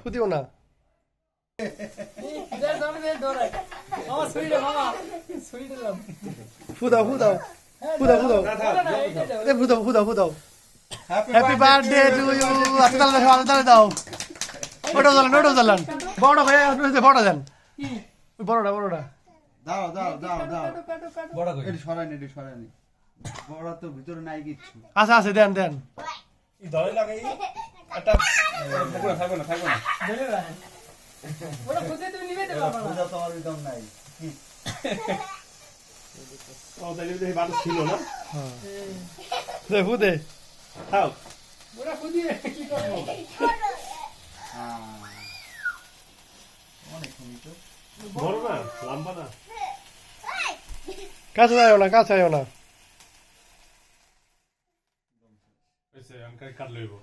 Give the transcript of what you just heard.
ফুদিও না ফুদাও ফুদাও ফুদাও ফুদাও ফুদাও ফুদাও ফুদাও happy birthday to you আস্তে দাও ওটা জ্বালান বড় ভাই বড় দেন বড়টা দাও দাও দাও দাও বড় কই এটি সরানি বড় তো ভিতরে নাই কিছু আচ্ছা আছে দেন এই ধরে লাগাই একটা থাকবে না ধরে না ওটা খুঁজে তুমি নিবে তো বাবা পূজা তো আর দাম নাই ও তাইলে দেখি ভালো ছিল না হ্যাঁ ফুদে খাও ওটা খুঁজিয়ে কি করবো অনেক সুন্দর বড় না লম্বা না কাছে যাও না এসে আমি কাট লইব